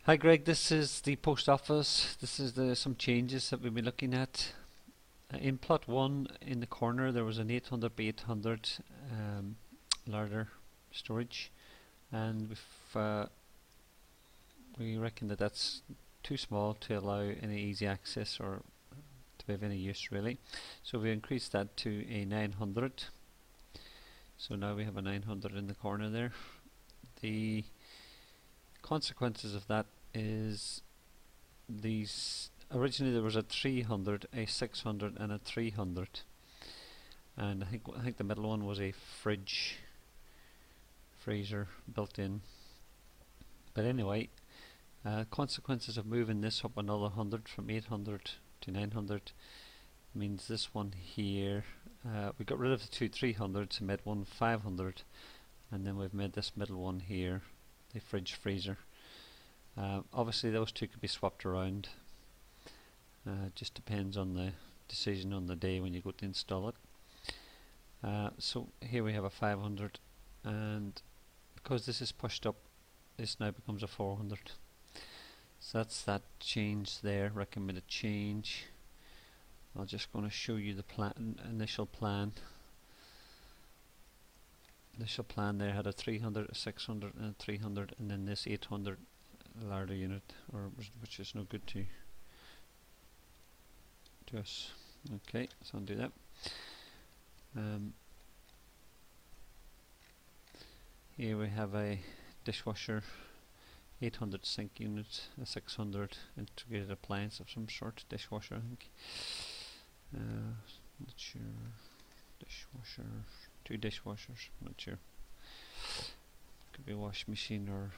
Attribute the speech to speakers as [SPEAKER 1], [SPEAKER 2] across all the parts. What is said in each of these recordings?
[SPEAKER 1] Hi Greg, this is the post office. This is some changes that we'll be looking at. In plot 1 in the corner there was an 800 by 800 larder storage, and we reckon that that's too small to allow any easy access or to be of any use really. So we increased that to a 900. So now we have a 900 in the corner there. The consequences of that is these originally there was a 300, a 600 and a 300, and I think the middle one was a freezer built in. But anyway, consequences of moving this up another 100 from 800 to 900 means this one here, we got rid of the two 300s and made one 500, and then we've made this middle one here the freezer. Obviously those two could be swapped around. Just depends on the decision on the day when you go to install it. So here we have a 500, and because this is pushed up, this now becomes a 400. So that's that change there, recommended change. I'm just going to show you the initial plan. Initial plan there had a 300, a 600 and a 300, and then this 800 larder unit, which is no good to us. Okay, so undo that. Here we have a dishwasher, 800 sink unit, a 600 integrated appliance of some sort, dishwasher I think. Not sure. Dishwasher, two dishwashers, not sure. Could be a wash machine or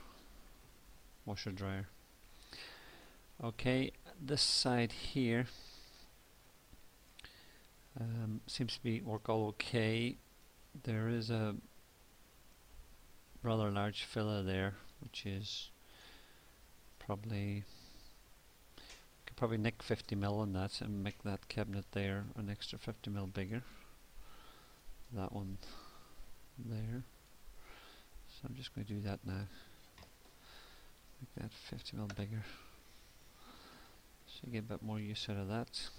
[SPEAKER 1] washer dryer. Okay, this side here seems to be work all okay. There is a rather large filler there, which is probably could probably nick 50mm on that and make that cabinet there an extra 50mm bigger. That one there. So I'm just going to do that now. Make that 50mm bigger, so you get a bit more use out of that.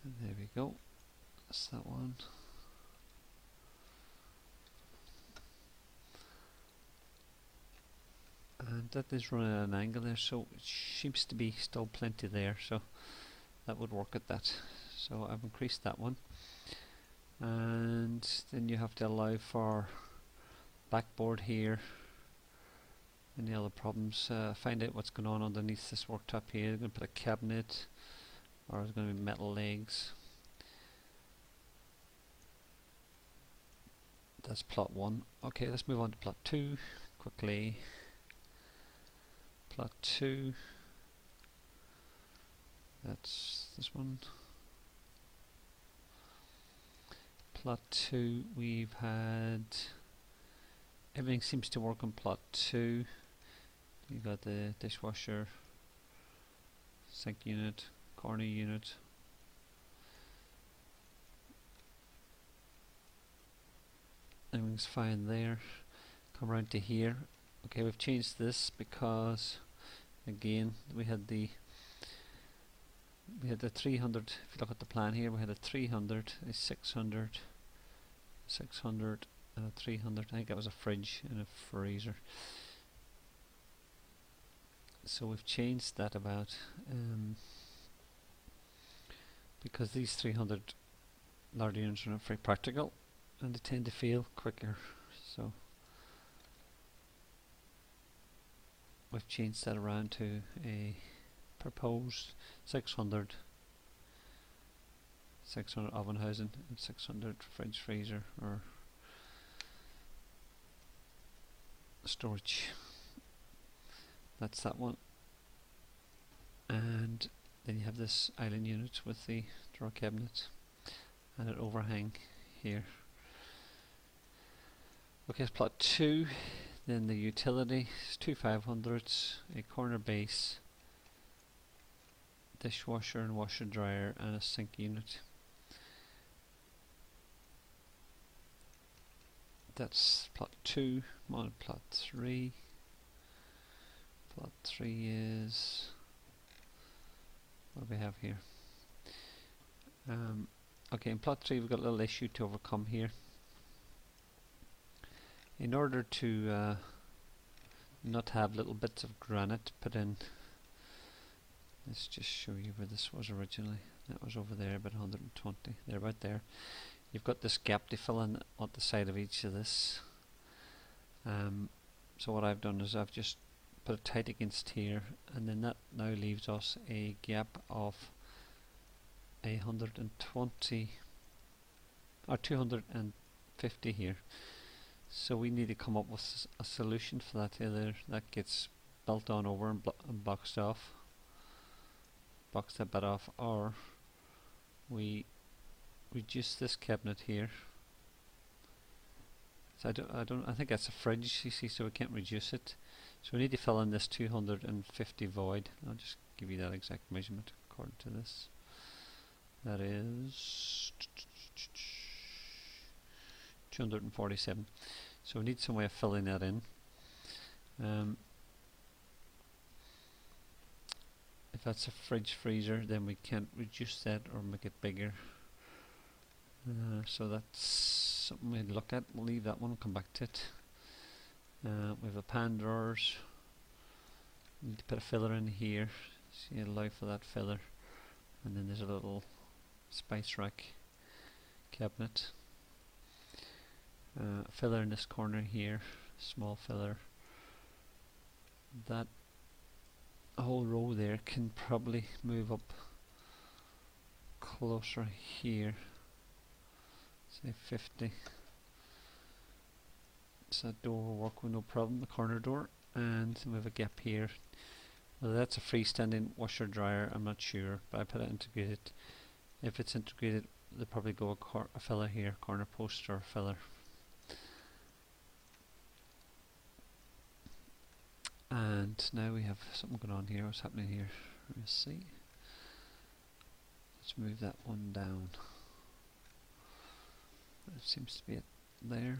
[SPEAKER 1] And there we go. That's that one. And that is running at an angle there, so it seems to be still plenty there, so that would work at that. So I've increased that one, and then you have to allow for backboard here. Any other problems? Find out what's going on underneath this worktop here. They're going to put a cabinet, or it's going to be metal legs. That's plot 1. Okay, let's move on to plot 2 quickly. Plot 2, that's this one. Plot 2, we've had everything seems to work on plot 2. You've got the dishwasher, sink unit, corner unit. Everything's fine there. Come around to here. Okay, we've changed this because again we had the 300. If you look at the plan here, we had a 300, a 600, 600 and a 300. I think that was a fridge and a freezer. So we've changed that about because these 300 larder units are not very practical and they tend to fail quicker. So we've changed that around to a proposed 600 oven housing and 600 fridge freezer or storage. That's that one. And then you have this island unit with the drawer cabinet and an overhang here. Okay, it's plot 2. Then the utility is two 500s, a corner base, dishwasher and washer dryer, and a sink unit. that's plot 2. On plot 3. Plot 3 is, what do we have here? Okay, in plot 3 we've got a little issue to overcome here. In order to not have little bits of granite put in, let's just show you where this was originally. That was over there, about 120. They're about there. You've got this gap to fill in at the side of each of this. So what I've done is I've just put it tight against here, and then that now leaves us a gap of 120 or 250 here. So we need to come up with a solution for that. Either that gets built on over and boxed that bit off, or we reduce this cabinet here. So I think that's a fridge, you see, so we can't reduce it. So we need to fill in this 250 void. I'll just give you that exact measurement according to this. That is 247. So we need some way of filling that in. If that's a fridge freezer, then we can't reduce that or make it bigger. So that's something we'd look at. We'll leave that one, come back to it. We have a pan drawers. We need to put a filler in here. See, allow for that filler. And then there's a little spice rack cabinet. A filler in this corner here, small filler. That whole row there can probably move up closer here, say 50. So that door will work with no problem, the corner door. And we have a gap here. Whether that's a freestanding washer dryer, I'm not sure, but I put it integrated. If it's integrated, they'll probably go a filler here, corner post or a filler. And now we have something going on here. What's happening here? Let's see. Let's move that one down. That seems to be it there.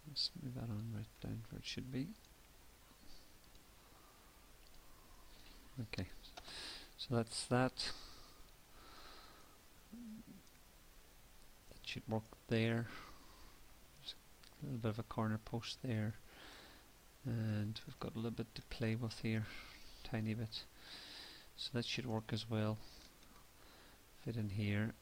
[SPEAKER 1] Let's move that on right down where it should be. Okay, so that's that. That should work there. There's a little bit of a corner post there. And we've got a little bit to play with here, tiny bit. So that should work as well. Fit in here.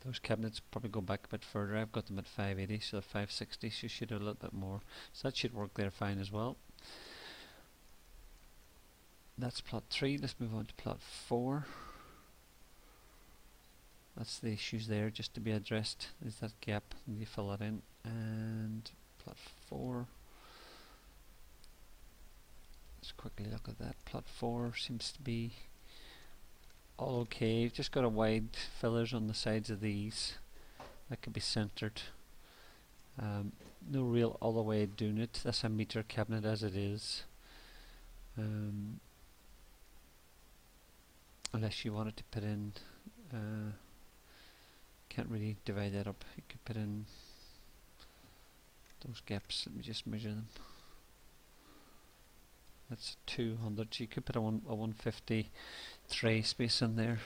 [SPEAKER 1] Those cabinets probably go back a bit further. I've got them at 580, so 560, so you should have a little bit more. So that should work there fine as well. That's plot 3. Let's move on to plot 4. That's the issues there just to be addressed. There's that gap, and you fill that in. And plot 4. Let's quickly look at that. Plot 4 seems to be all okay. You've just got a wide fillers on the sides of these that could be centered. No real other way of doing it. That's a meter cabinet as it is. Unless you wanted to put in, can't really divide that up. You could put in those gaps. Let me just measure them. That's 200. So you could put a 150 tray space in there.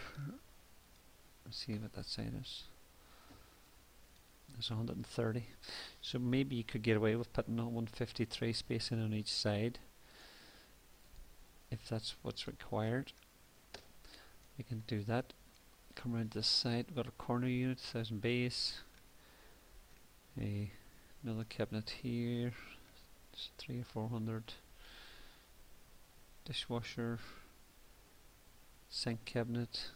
[SPEAKER 1] Let's see what that side is. That's 130. So maybe you could get away with putting a 150 tray space in on each side, if that's what's required. We can do that. Come around this side. We've got a corner unit, 1000 base. Another cabinet here. It's 300 or 400. Dishwasher, sink cabinet,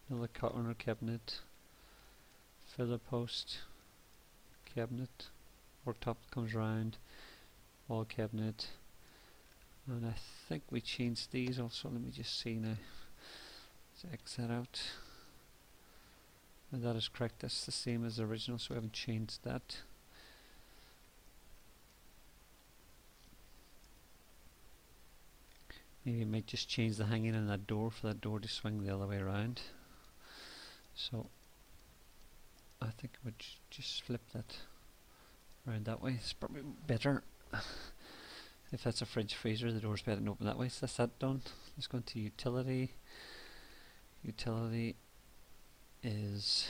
[SPEAKER 1] another corner cabinet, filler post cabinet, worktop comes round, wall cabinet, and I think we changed these also. Let me just see now. Let's X that out. And that is correct, that's the same as the original, so we haven't changed that. Maybe you might just change the hanging on that door for that door to swing the other way around. So I think I would just flip that around that way. It's probably better. If that's a fridge freezer, the door's better to open that way. So that's that done. Let's go into utility. Utility is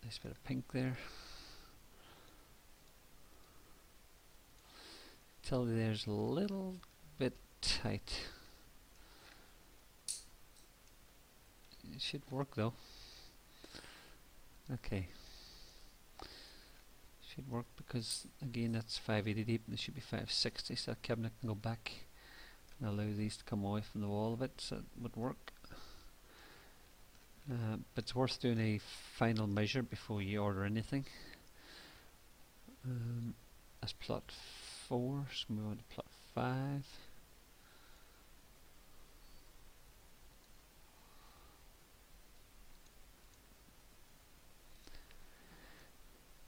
[SPEAKER 1] nice bit of pink there. Utility there's a little bit tight. It should work though. Okay. Should work because again that's 580 deep and it should be 560, so that cabinet can go back and allow these to come away from the wall a bit, so it would work. But it's worth doing a final measure before you order anything. That's plot 4, so move on to plot 5.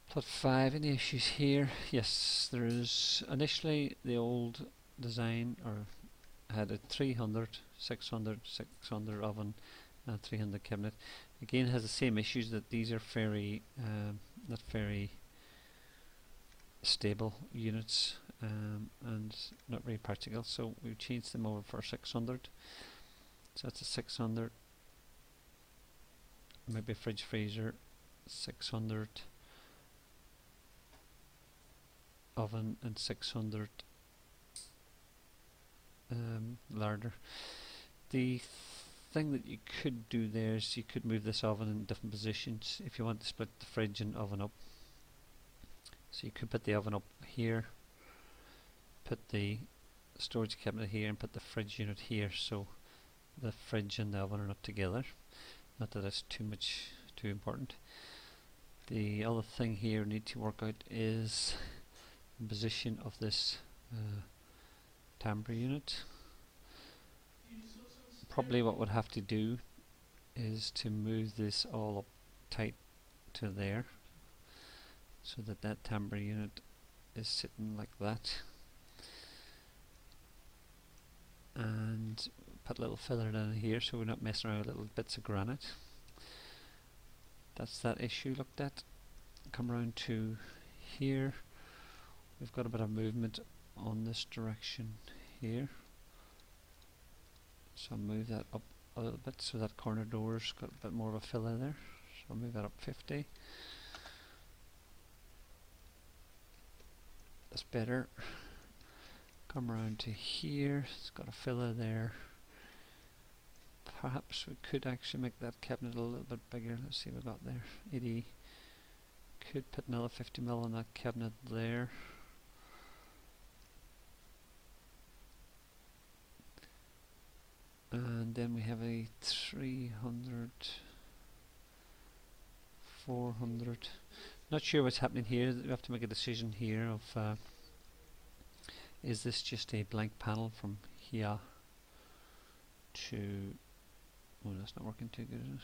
[SPEAKER 1] Plot 5, any issues here? Yes, there is. Initially the old design had a 300, 600, 600 oven and 300 cabinet. Again has the same issues, that these are very not very stable units and not very practical, so we've changed them over for 600. So that's a 600, maybe a fridge freezer, 600 oven and 600 larder. The thing that you could do there is you could move this oven in different positions if you want to split the fridge and oven up. So you could put the oven up here, put the storage cabinet here, and put the fridge unit here, so the fridge and the oven are not together. Not that it's too important. The other thing here we need to work out is the position of this tamper unit. Probably what we'd have to do is to move this all up tight to there, so that that tamper unit is sitting like that, and put a little filler down here so we're not messing around with little bits of granite. That's that issue looked at. Come around to here. We've got a bit of movement on this direction here, so I'll move that up a little bit so that corner door's got a bit more of a filler there, so I'll move that up 50. That's better. Come around to here, it's got a filler there. Perhaps we could actually make that cabinet a little bit bigger. Let's see what we got there. 80. Could put another 50mm on that cabinet there. And then we have a 300, 400. Not sure what's happening here. We have to make a decision here of is this just a blank panel from here to, oh, that's not working too good, is it?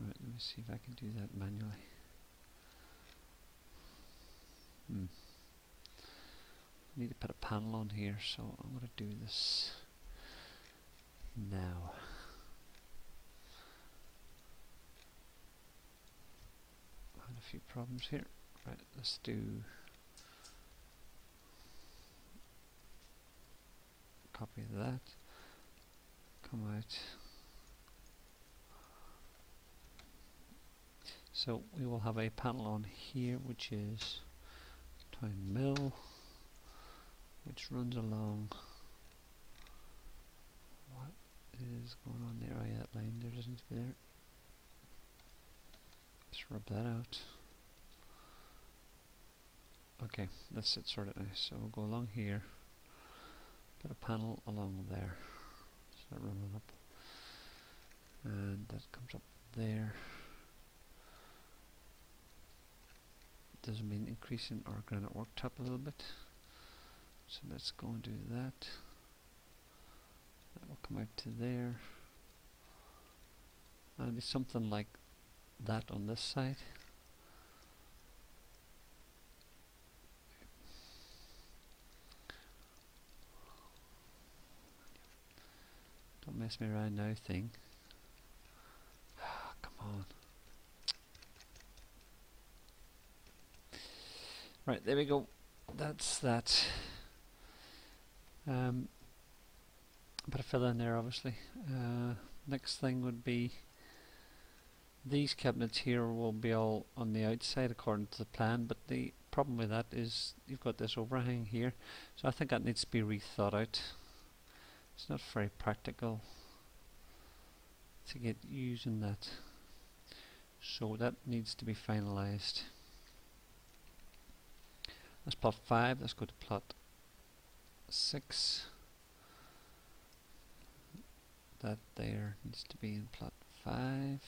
[SPEAKER 1] Right, let me see if I can do that manually. I need to put a panel on here, so I'm going to do this now. I had a few problems here. Right, let's do copy of that, come out. So we will have a panel on here which is Town Mill, which runs along. What is going on there? Oh yeah, that line there doesn't need to be there. Let's rub that out. Okay, that's it sorted now. So we'll go along here, put a panel along there, so that running up, and that comes up there. Doesn't mean increasing our granite worktop a little bit. So let's go and do that. That will come out to there. That'll be something like that on this side. Don't mess me around now thing. Come on. Right, there we go. That's that. Put a filler in there, obviously. Next thing would be these cabinets here will be all on the outside according to the plan, but the problem with that is you've got this overhang here, so I think that needs to be rethought out. It's not very practical to get using that, so that needs to be finalized. That's plot 5. Let's go to plot 6. That there needs to be in plot 5.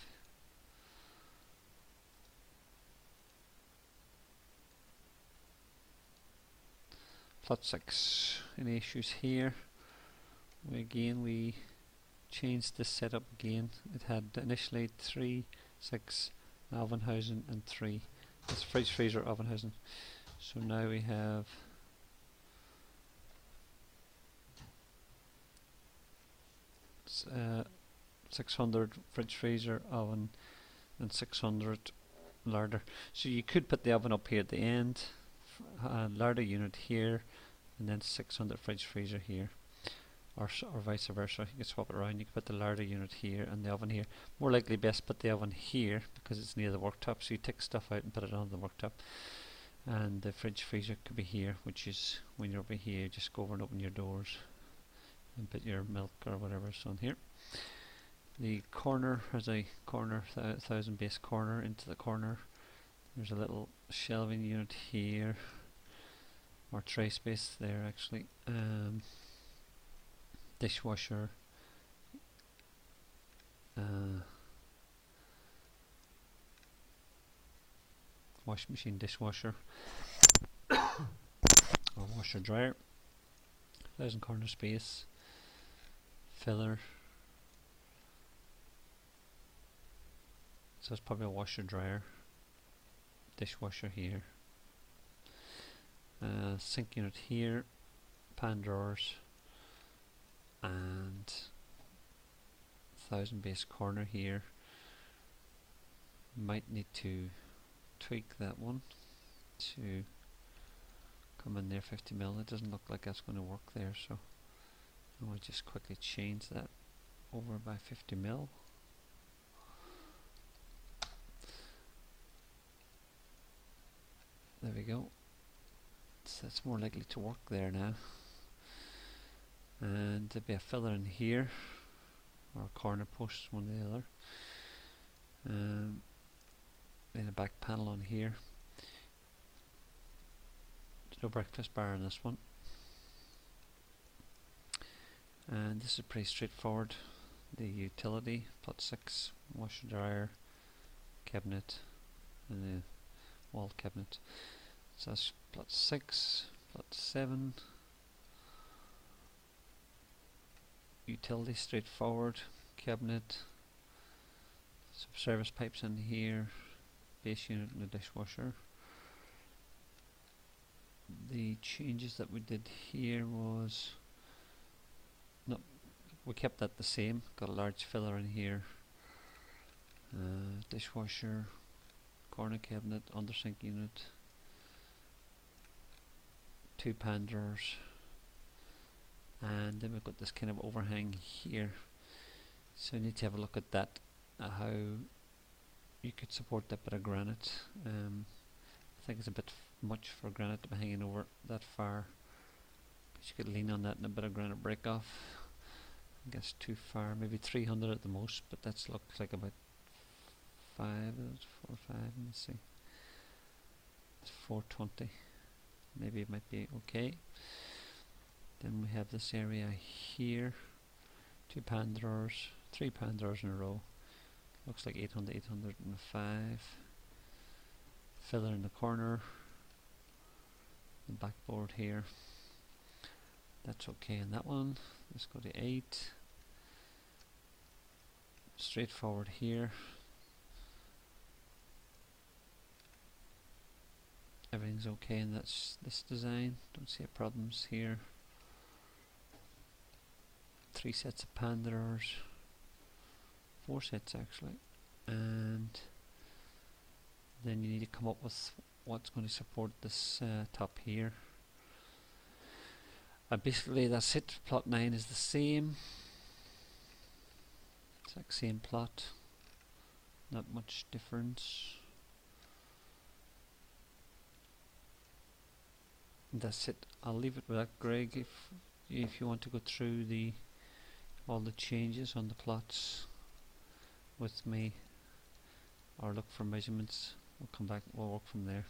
[SPEAKER 1] Plot 6. Any issues here? We changed the setup again. It had initially 3, 6, Alvenhausen and 3. That's fridge, freezer, Alvenhausen. So now we have 600 fridge, freezer, oven, and 600 larder. So you could put the oven up here at the end, larder unit here, and then 600 fridge, freezer here, or vice versa. You can swap it around. You can put the larder unit here and the oven here. More likely best put the oven here because it's near the worktop, so you take stuff out and put it on the worktop. And the fridge, freezer could be here, which is when you're over here, just go over and open your doors and put your milk or whatever's on here. The corner has a corner, 1000 base corner into the corner. There's a little shelving unit here, or tray space there actually. Dishwasher, washing machine, dishwasher, or washer dryer. 1000 corner space, filler. So it's probably a washer dryer, dishwasher here, sink unit here, pan drawers, and 1000 base corner here. Might need to tweak that one to come in there 50mm. It doesn't look like that's going to work there, so I'll just quickly change that over by 50mm. There we go. So that's more likely to work there now. And there'll be a filler in here, or a corner post, one or the other. Then a back panel on here. There's no breakfast bar on this one. And this is pretty straightforward. The utility, plot 6, washer dryer, cabinet, and the wall cabinet. So that's plot 6, plot 7. Utility straightforward, cabinet, some service pipes in here, base unit and the dishwasher. The changes that we did here was, no, we kept that the same. Got a large filler in here, dishwasher, corner cabinet, under sink unit, 2 pan drawers, and then we've got this kind of overhang here. So we need to have a look at that, how you could support that bit of granite. I think it's a bit much for granite to be hanging over that far. You could lean on that and a bit of granite break off. I guess too far, maybe 300 at the most, but that looks like about 4 or 5, let me see. It's 420. Maybe it might be okay. Then we have this area here, 2 pan drawers, 3 pan drawers in a row. Looks like 800, 805. Filler in the corner, the backboard here. That's okay in that one. Let's go to 8. Straightforward here. Everything's okay in this design. Don't see any problems here. 3 sets of pandas, 4 sets actually, and then you need to come up with what's going to support this top here. Basically that's it. Plot 9 is the same, exact same plot, not much difference. That's it. I'll leave it with that, Greg. If you want to go through all the changes on the plots with me, or look for measurements, we'll come back, we'll work from there.